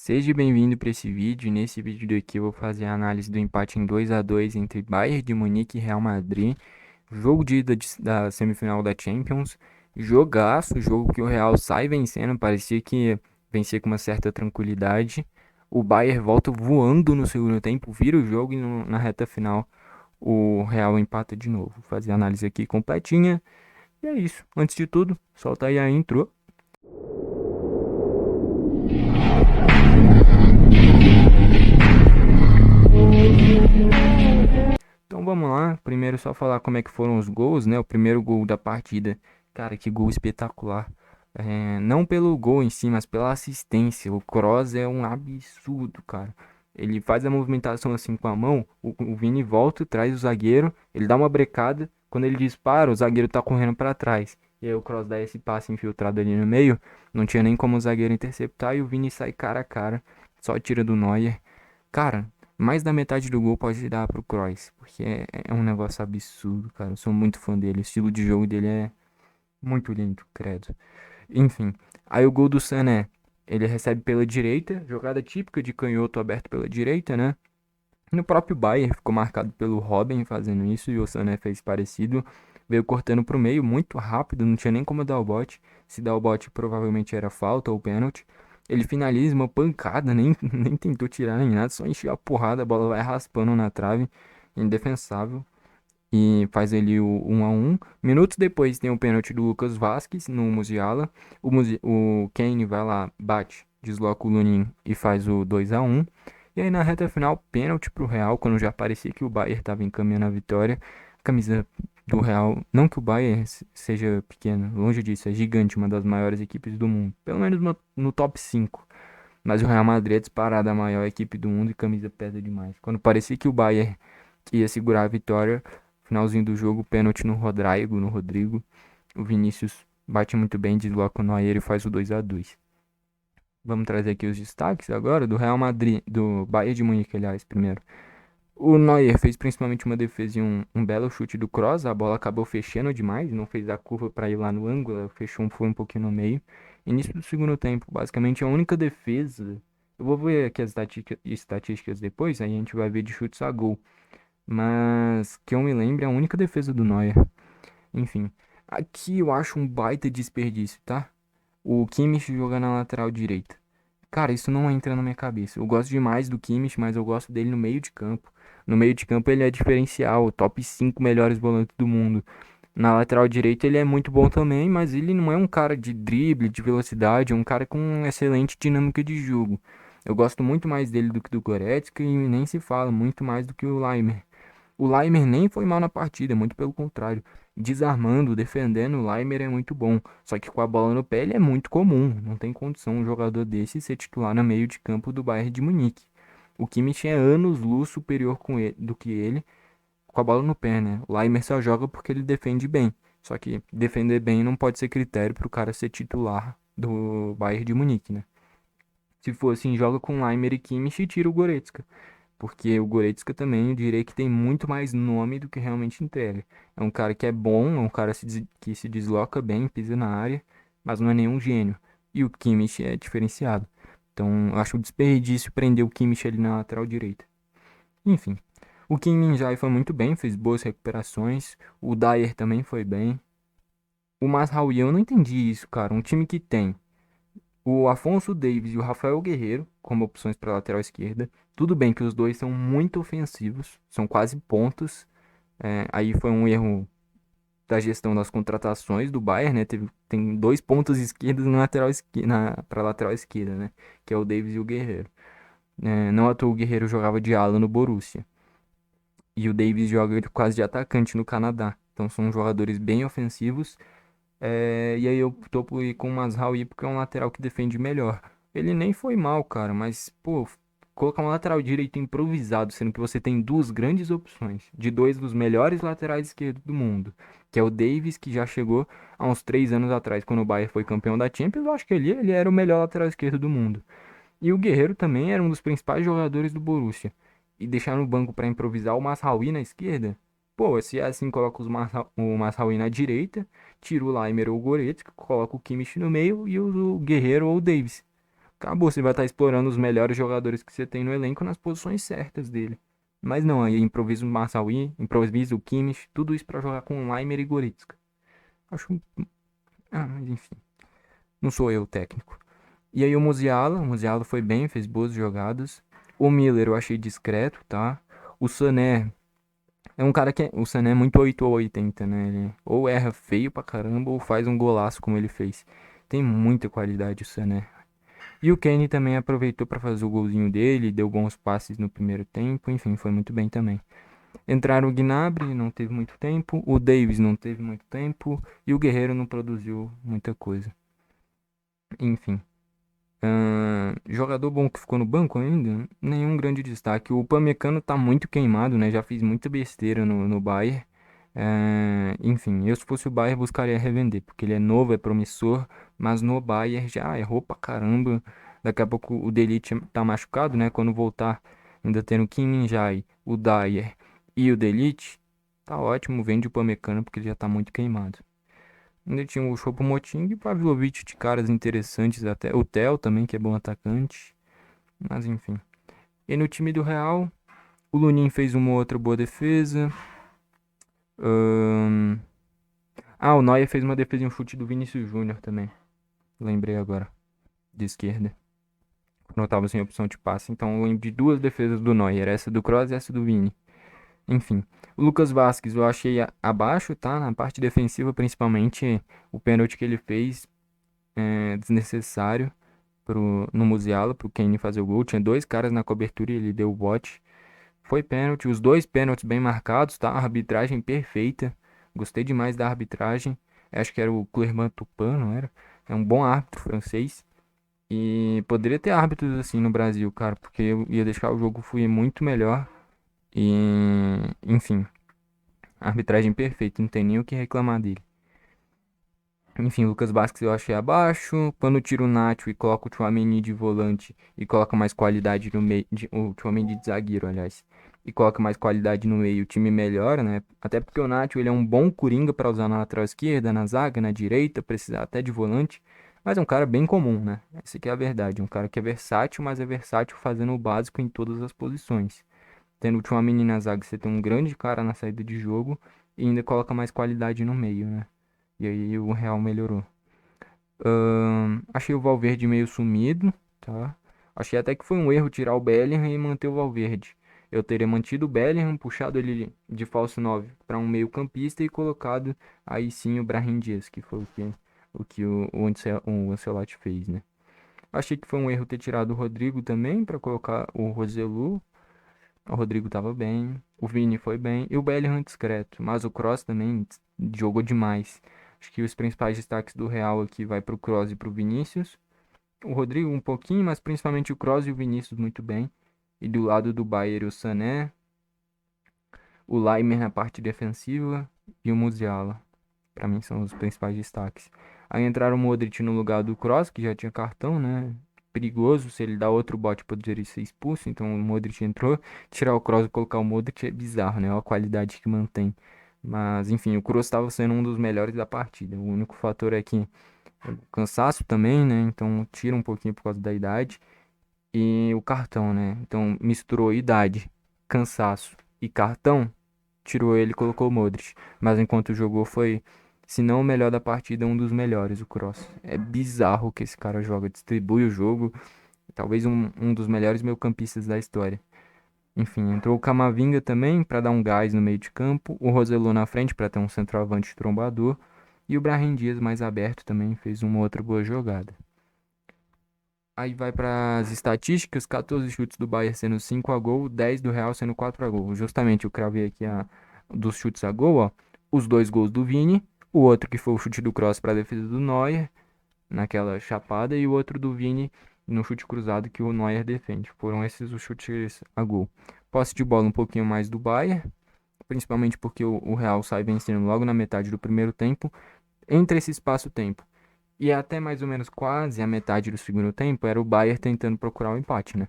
Seja bem-vindo para esse vídeo. Nesse vídeo daqui eu vou fazer a análise do empate em 2-2 entre Bayern de Munique e Real Madrid. Jogo de ida da semifinal da Champions. Jogaço, jogo que o Real sai vencendo, parecia que vencia com uma certa tranquilidade. O Bayern volta voando no segundo tempo, vira o jogo e na reta final o Real empata de novo. Vou fazer a análise aqui completinha. E é isso. Antes de tudo, solta aí a intro. Então vamos lá, primeiro só falar como é que foram os gols, né? O primeiro gol da partida, cara, que gol espetacular. Não pelo gol em si, mas pela assistência. O Kroos é um absurdo, cara. Ele faz a movimentação assim com a mão, o Vini volta, traz o zagueiro, ele dá uma brecada, quando ele dispara, o zagueiro tá correndo para trás. E aí o Kroos dá esse passe infiltrado ali no meio, não tinha nem como o zagueiro interceptar e o Vini sai cara a cara, só tira do Neuer. Cara, mais da metade do gol pode dar pro Kroos, porque é um negócio absurdo, cara. Eu sou muito fã dele, o estilo de jogo dele é muito lindo, credo. Enfim, aí o gol do Sané, ele recebe pela direita, jogada típica de canhoto aberto pela direita, né? No próprio Bayern ficou marcado pelo Robben fazendo isso e o Sané fez parecido. Veio cortando pro meio muito rápido, não tinha nem como dar o bote. Se dar o bote provavelmente era falta ou pênalti. Ele finaliza uma pancada, nem tentou tirar nem nada, só encheu a porrada, a bola vai raspando na trave, indefensável. E faz ali o 1-1. Minutos depois tem o pênalti do Lucas Vasquez no Musiala. O Kane vai lá, bate, desloca o Lunin e faz o 2-1. E aí na reta final, pênalti pro Real, quando já parecia que o Bayern estava encaminhando a vitória. Camisa do Real, não que o Bayern seja pequeno, longe disso, é gigante, uma das maiores equipes do mundo. Pelo menos no top 5. Mas o Real Madrid é disparada a maior equipe do mundo e camisa pesa demais. Quando parecia que o Bayern ia segurar a vitória, finalzinho do jogo, pênalti no Rodrigo. O Vinícius bate muito bem, desloca o Neuer e faz o 2-2. Vamos trazer aqui os destaques agora do Real Madrid, do Bayern de Munique, aliás, primeiro. O Neuer fez principalmente uma defesa e um belo chute do Kroos. A bola acabou fechando demais, não fez a curva para ir lá no ângulo, fechou foi um pouquinho no meio. Início do segundo tempo, basicamente a única defesa. Eu vou ver aqui as estatísticas depois, aí a gente vai ver de chutes a gol. Mas que eu me lembre, é a única defesa do Neuer. Enfim, aqui eu acho um baita desperdício, tá? O Kimmich joga na lateral direita. Cara, isso não entra na minha cabeça. Eu gosto demais do Kimmich, mas eu gosto dele no meio de campo. No meio de campo ele é diferencial, top 5 melhores volantes do mundo. Na lateral direita ele é muito bom também, mas ele não é um cara de drible, de velocidade, é um cara com excelente dinâmica de jogo. Eu gosto muito mais dele do que do Goretzka e nem se fala muito mais do que o Laimer. O Laimer nem foi mal na partida, muito pelo contrário. Desarmando, defendendo, o Laimer é muito bom. Só que com a bola no pé ele é muito comum. Não tem condição um jogador desse ser titular no meio de campo do Bayern de Munique. O Kimmich é anos-luz superior do que ele com a bola no pé, né? O Laimer só joga porque ele defende bem. Só que defender bem não pode ser critério para o cara ser titular do Bayern de Munique, né? Se for assim, joga com Laimer e Kimmich e tira o Goretzka. Porque o Goretzka também, eu diria que tem muito mais nome do que realmente entrega. É um cara que é bom, é um cara que se desloca bem, pisa na área, mas não é nenhum gênio. E o Kimmich é diferenciado. Então, eu acho um desperdício prender o Kimmich ali na lateral direita. Enfim, o Kim Min-jae foi muito bem, fez boas recuperações. O Dyer também foi bem. O Masraoui, eu não entendi isso, cara. Um time que tem o Afonso Davies e o Rafael Guerreiro como opções para lateral esquerda. Tudo bem que os dois são muito ofensivos, são quase pontas. Aí foi um erro da gestão das contratações do Bayern, né? Tem dois pontos esquerdos na lateral esquerda, para lateral esquerda, né? Que é o Davies e o Guerreiro. Não à toa o Guerreiro jogava de ala no Borussia. E o Davies joga quase de atacante no Canadá. Então são jogadores bem ofensivos. E aí eu tô por ir com o Mazraoui porque é um lateral que defende melhor. Ele nem foi mal, cara, mas, pô, colocar um lateral direito improvisado, sendo que você tem duas grandes opções, de dois dos melhores laterais esquerdos do mundo, que é o Davies, que já chegou há uns 3 anos atrás, quando o Bayern foi campeão da Champions, eu acho que ele era o melhor lateral esquerdo do mundo. E o Guerreiro também era um dos principais jogadores do Borussia. E deixar no banco para improvisar o Mazraoui na esquerda? Pô, se é assim, coloca o Mazraoui na direita, tira o Laimer ou o Goretzka, coloca o Kimmich no meio e o Guerreiro ou o Davis. acabou, você vai estar explorando os melhores jogadores que você tem no elenco nas posições certas dele. Mas não, aí improvisa o Massaui, improvisa o Kimmich, tudo isso pra jogar com Laimer e Goretzka. Acho, mas enfim, não sou eu o técnico. E aí o Musiala foi bem, fez boas jogadas. O Miller eu achei discreto, tá? O Sané é um cara que o Sané é muito 8 ou 80, né? Ele ou erra feio pra caramba ou faz um golaço como ele fez. Tem muita qualidade o Sané. E o Kane também aproveitou para fazer o golzinho dele, deu bons passes no primeiro tempo, enfim, foi muito bem também. Entraram o Gnabry, não teve muito tempo, o Davis não teve muito tempo e o Guerreiro não produziu muita coisa. Enfim, jogador bom que ficou no banco ainda, nenhum grande destaque. O Upamecano tá muito queimado, né? Já fiz muita besteira no Bayern. Enfim, eu se fosse o Bayern buscaria revender, porque ele é novo, é promissor, mas no Bayern já errou pra caramba. Daqui a pouco o De Ligt tá machucado, né? Quando voltar, ainda tendo o Kim Min-jae, o Dyer e o De Ligt, tá ótimo, vende o Upamecano porque ele já tá muito queimado. Ainda tinha o Choupo-Moting e o Pavlovic de caras interessantes até. O Theo também, que é bom atacante. Mas enfim. E no time do Real, o Lunin fez uma outra boa defesa. Ahn, o Neuer fez uma defesa e um chute do Vinícius Júnior também. Lembrei agora. De esquerda. Quando eu tava sem opção de passe. Então eu lembro de duas defesas do Neuer. Essa do Kroos e essa do Vini. Enfim. O Lucas Vasquez eu achei abaixo, tá? Na parte defensiva, principalmente. O pênalti que ele fez é desnecessário. No Musiala, pro Kane fazer o gol. Tinha dois caras na cobertura e ele deu o bote. Foi pênalti, os dois pênaltis bem marcados, tá? A arbitragem perfeita. Gostei demais da arbitragem. Acho que era o Clermont Tupin, não era? É um bom árbitro francês. E poderia ter árbitros assim no Brasil, cara, porque eu ia deixar o jogo fluir muito melhor. E, enfim, arbitragem perfeita, não tem nem o que reclamar dele. Enfim, o Lucas Vasquez eu achei abaixo. Quando tira o Nacho e coloca o Tchouaméni de volante e coloca mais qualidade no meio. O Tchouaméni de zagueiro, aliás. E coloca mais qualidade no meio, o time melhora, né? Até porque o Nacho ele é um bom coringa para usar na lateral esquerda, na zaga, na direita, precisar até de volante. Mas é um cara bem comum, né? Essa aqui é a verdade. Um cara que é versátil, mas é versátil fazendo o básico em todas as posições. Tendo o Tchouaméni na zaga, você tem um grande cara na saída de jogo e ainda coloca mais qualidade no meio, né? E aí o Real melhorou. Achei o Valverde meio sumido, tá? Achei até que foi um erro tirar o Bellingham e manter o Valverde. Eu teria mantido o Bellingham, puxado ele de falso 9 para um meio-campista e colocado aí sim o Brahim Dias, que foi o Ancelotti fez, né? Achei que foi um erro ter tirado o Rodrigo também para colocar o Roselu. O Rodrigo tava bem, o Vini foi bem e o Bellingham discreto, mas o Kroos também jogou demais. Acho que os principais destaques do Real aqui vai pro Kroos e pro Vinícius. O Rodrigo um pouquinho, mas principalmente o Kroos e o Vinícius muito bem. E do lado do Bayern o Sané, o Laimer na parte defensiva e o Musiala. Pra mim são os principais destaques. Aí entraram o Modric no lugar do Kroos, que já tinha cartão, né? Perigoso, se ele dá outro bote poderia ser expulso, então o Modric entrou. Tirar o Kroos e colocar o Modric é bizarro, né? Olha a qualidade que mantém. Mas, enfim, o Kroos estava sendo um dos melhores da partida. O único fator é que o cansaço também, né? Então tira um pouquinho por causa da idade. E o cartão, né? Então misturou idade, cansaço e cartão, tirou ele e colocou o Modric. Mas enquanto jogou foi, se não o melhor da partida, um dos melhores, o Kroos. É bizarro o que esse cara joga, distribui o jogo, talvez um dos melhores meio-campistas da história. Enfim, entrou o Camavinga também para dar um gás no meio de campo, o Roselu na frente para ter um centroavante trombador e o Brahim Dias mais aberto também fez uma outra boa jogada. Aí vai para as estatísticas, 14 chutes do Bayern sendo 5 a gol, 10 do Real sendo 4 a gol. Justamente eu cravei aqui dos chutes a gol, ó. Os dois gols do Vini, o outro que foi o chute do Cross para a defesa do Neuer, naquela chapada, e o outro do Vini no chute cruzado que o Neuer defende. Foram esses os chutes a gol. Posse de bola um pouquinho mais do Bayern, principalmente porque o Real sai vencendo logo na metade do primeiro tempo. Entre esse espaço-tempo e até mais ou menos quase a metade do segundo tempo era o Bayern tentando procurar o empate, né?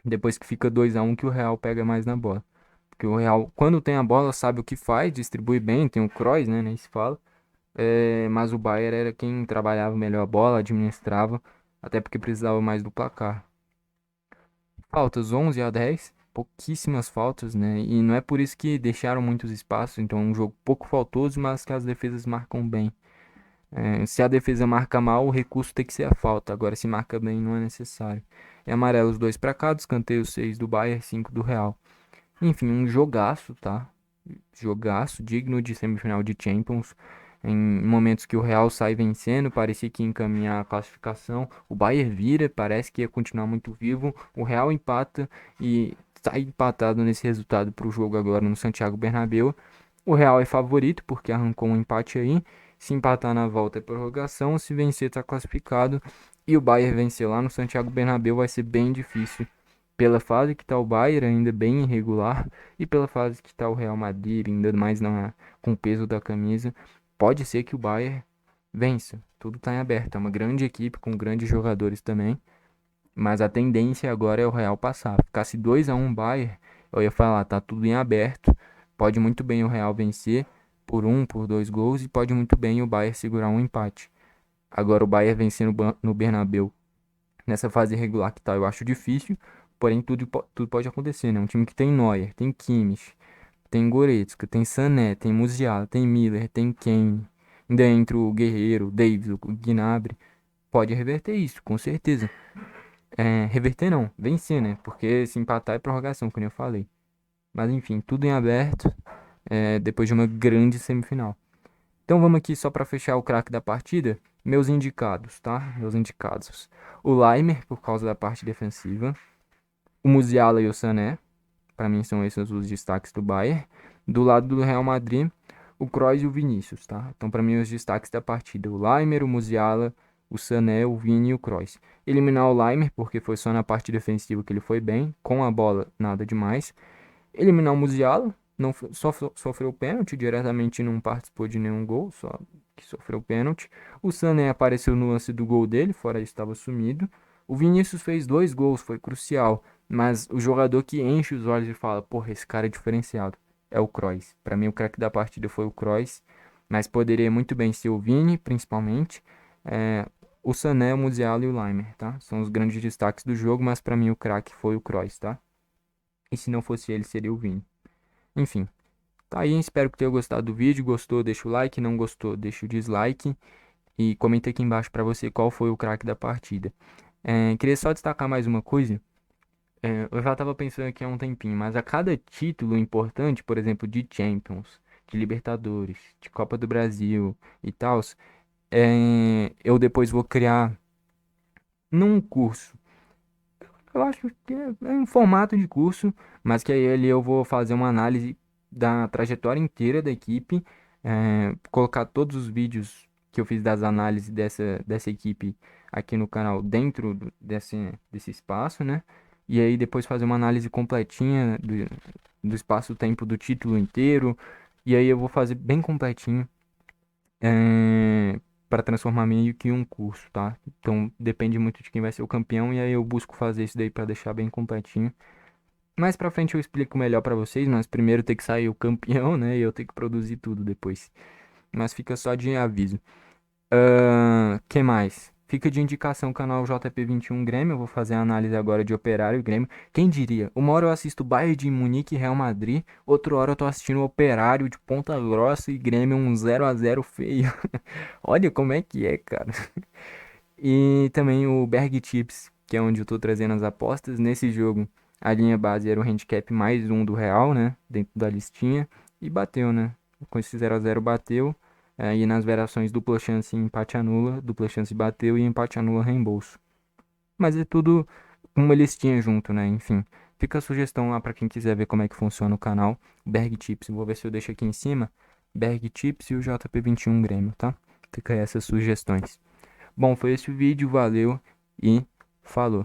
Depois que fica 2 a 1 que o Real pega mais na bola. Porque o Real, quando tem a bola, sabe o que faz, distribui bem, tem o Kroos, né, nem se fala. Mas o Bayern era quem trabalhava melhor a bola, administrava. até porque precisava mais do placar. Faltas 11-10, pouquíssimas faltas, né? E não é por isso que deixaram muitos espaços, então é um jogo pouco faltoso, mas que as defesas marcam bem. Se a defesa marca mal, o recurso tem que ser a falta. Agora, se marca bem, não é necessário. É amarelo os dois pra cá, escanteio 6 do Bayern, 5 do Real. Enfim, um jogaço, tá? Jogaço, digno de semifinal de Champions. Em momentos que o Real sai vencendo, parecia que ia encaminhar a classificação. O Bayern vira, parece que ia continuar muito vivo. O Real empata e sai empatado nesse resultado para o jogo agora no Santiago Bernabéu. O Real é favorito porque arrancou um empate aí. Se empatar na volta é prorrogação, se vencer está classificado. E o Bayern vencer lá no Santiago Bernabéu vai ser bem difícil. Pela fase que está o Bayern, ainda bem irregular, e pela fase que está o Real Madrid, ainda mais com o peso da camisa, pode ser que o Bayern vença. Tudo está em aberto. É uma grande equipe com grandes jogadores também. Mas a tendência agora é o Real passar. Ficasse 2-1 Bayern, eu ia falar, tá tudo em aberto. Pode muito bem o Real vencer por 2 gols e pode muito bem o Bayern segurar um empate. Agora o Bayern vencer no Bernabéu nessa fase irregular que tá, eu acho difícil. Porém, tudo pode acontecer, né? Um time que tem Neuer, tem Kimmich, tem Goretzka, tem Sané, tem Musiala, tem Miller, tem Kane. Ainda entra o Guerreiro, o Davies, o Gnabry. Pode reverter isso, com certeza. Reverter não, vencer, né? Porque se empatar é prorrogação, como eu falei. Mas enfim, tudo em aberto, depois de uma grande semifinal. Então vamos aqui só para fechar o craque da partida. Meus indicados, tá? Meus indicados. O Laimer, por causa da parte defensiva. O Musiala e o Sané. Para mim são esses os destaques do Bayern. Do lado do Real Madrid, o Kroos e o Vinícius, tá? Então para mim os destaques da partida. O Laimer, o Musiala, o Sané, o Vini e o Kroos. Eliminar o Laimer, porque foi só na parte defensiva que ele foi bem. Com a bola, nada demais. Eliminar o Musiala, não, só sofreu pênalti, diretamente não participou de nenhum gol, só que sofreu pênalti. O Sané apareceu no lance do gol dele, fora isso estava sumido. O Vinícius fez 2 gols, foi crucial, mas o jogador que enche os olhos e fala, porra, esse cara é diferenciado, é o Kroos. Para mim o craque da partida foi o Kroos, mas poderia muito bem ser o Vini, principalmente, é, o Sané, o Musiala e o Laimer, tá? São os grandes destaques do jogo, mas para mim o craque foi o Kroos, tá? E se não fosse ele, seria o Vini. Enfim, tá aí, espero que tenha gostado do vídeo. Gostou, deixa o like. Não gostou, deixa o dislike. E comenta aqui embaixo pra você qual foi o craque da partida. Queria só destacar mais uma coisa. Eu já tava pensando aqui há um tempinho, mas a cada título importante, por exemplo, de Champions, de Libertadores, de Copa do Brasil e tal, eu depois vou criar num curso. Eu acho que é um formato de curso, mas que aí ali eu vou fazer uma análise da trajetória inteira da equipe, colocar todos os vídeos que eu fiz das análises dessa equipe aqui no canal dentro desse espaço, né? E aí depois fazer uma análise completinha do espaço-tempo do título inteiro. E aí eu vou fazer bem completinho para transformar meio que em um curso, tá? Então depende muito de quem vai ser o campeão e aí eu busco fazer isso daí para deixar bem completinho. Mais pra frente eu explico melhor pra vocês, mas primeiro tem que sair o campeão, né? E eu tenho que produzir tudo depois. Mas fica só de aviso. Que mais? Fica de indicação o canal JP21 Grêmio. Eu vou fazer a análise agora de Operário e Grêmio. Quem diria? Uma hora eu assisto Bayern de Munique e Real Madrid. Outra hora eu tô assistindo Operário de Ponta Grossa e Grêmio um 0-0 feio. Olha como é que é, cara. E também o Berg Tips, que é onde eu tô trazendo as apostas. Nesse jogo, a linha base era o handicap mais um do Real, né? Dentro da listinha. E bateu, né? Com esse 0-0 bateu. E nas variações dupla chance e empate anula, dupla chance bateu e empate anula reembolso. Mas é tudo uma listinha junto, né? Enfim, fica a sugestão lá para quem quiser ver como é que funciona o canal. Berg Tips, vou ver se eu deixo aqui em cima. Berg Tips e o JP21 Grêmio, tá? Fica aí essas sugestões. Bom, foi esse o vídeo, valeu e falou.